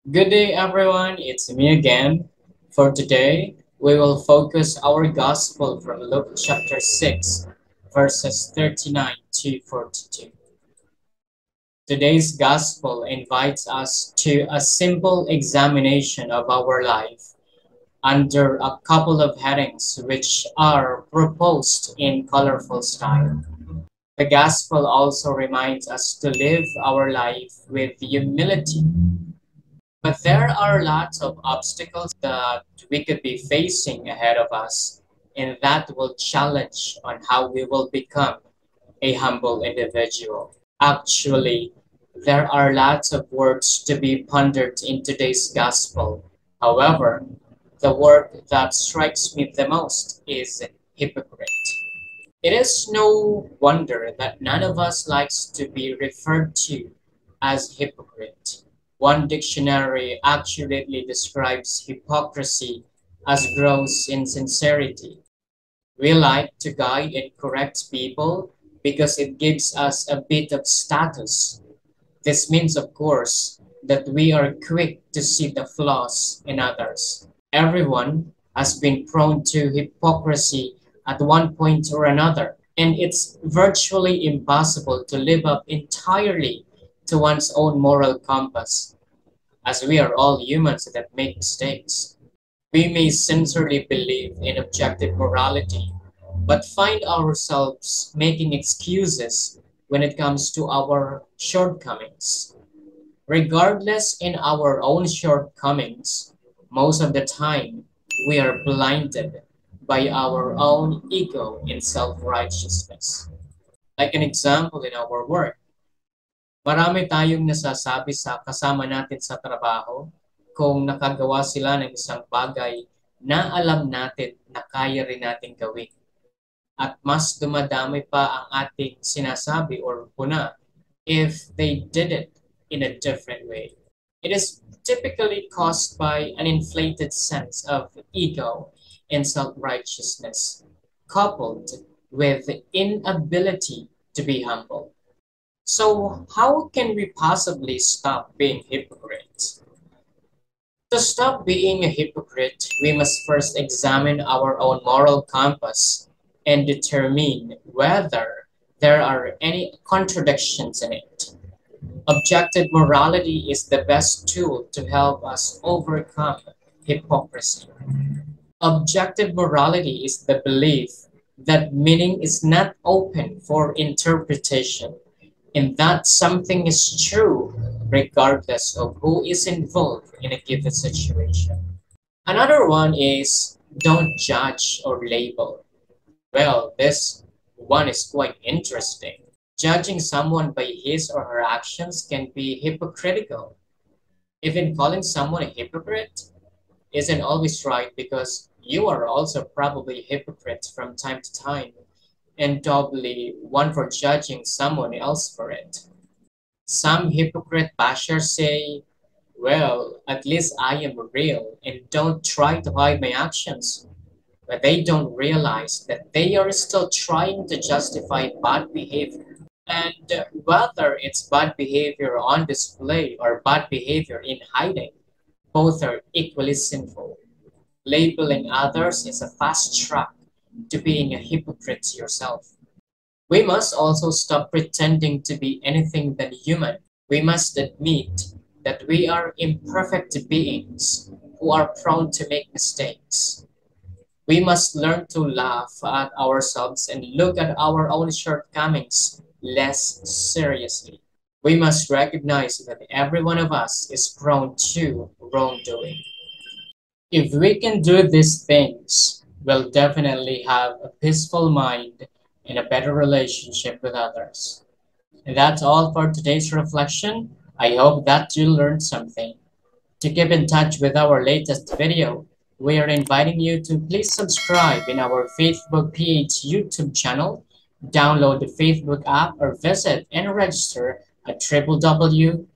Good day, everyone. It's me again. For today, we will focus our gospel from Luke chapter 6, verses 39 to 42. Today's gospel invites us to a simple examination of our life under a couple of headings which are proposed in colorful style. The gospel also reminds us to live our life with humility. But there are lots of obstacles that we could be facing ahead of us, and that will challenge on how we will become a humble individual. Actually, there are lots of words to be pondered in today's gospel. However, the word that strikes me the most is hypocrite. It is no wonder that none of us likes to be referred to as hypocrite. One dictionary accurately describes hypocrisy as gross insincerity. We like to guide and correct people because it gives us a bit of status. This means, of course, that we are quick to see the flaws in others. Everyone has been prone to hypocrisy at one point or another, and it's virtually impossible to live up entirely to one's own moral compass, as we are all humans that make mistakes. We may sincerely believe in objective morality, but find ourselves making excuses when it comes to our shortcomings. Regardless in our own shortcomings, most of the time we are blinded by our own ego and self-righteousness. Like an example in our work, marami tayong nasasabi sa kasama natin sa trabaho kung nakagawa sila ng isang bagay na alam natin na kaya rin natin gawin. At mas dumadami pa ang ating sinasabi or puna if they did it in a different way. It is typically caused by an inflated sense of ego and self-righteousness, coupled with the inability to be humble. So, how can we possibly stop being hypocrites? To stop being a hypocrite, we must first examine our own moral compass and determine whether there are any contradictions in it. Objective morality is the best tool to help us overcome hypocrisy. Objective morality is the belief that meaning is not open for interpretation and that something is true regardless of who is involved in a given situation. Another one is don't judge or label. Well, this one is quite interesting. Judging someone by his or her actions can be hypocritical. Even calling someone a hypocrite isn't always right because you are also probably a hypocrite from time to time, and doubly one for judging someone else for it. Some hypocrite bashers say, well, at least I am real and don't try to hide my actions. But they don't realize that they are still trying to justify bad behavior. And whether it's bad behavior on display or bad behavior in hiding, both are equally sinful. Labeling others is a fast track to being a hypocrite yourself. We must also stop pretending to be anything than human. We must admit that we are imperfect beings who are prone to make mistakes. We must learn to laugh at ourselves and look at our own shortcomings less seriously. We must recognize that every one of us is prone to wrongdoing. If we can do these things, we'll definitely have a peaceful mind and a better relationship with others. And that's all for today's reflection. I hope that you learned something. To keep in touch with our latest video, we are inviting you to please subscribe in our Facebook PH YouTube channel, download the Facebook app, or visit and register at www.facebook.ph.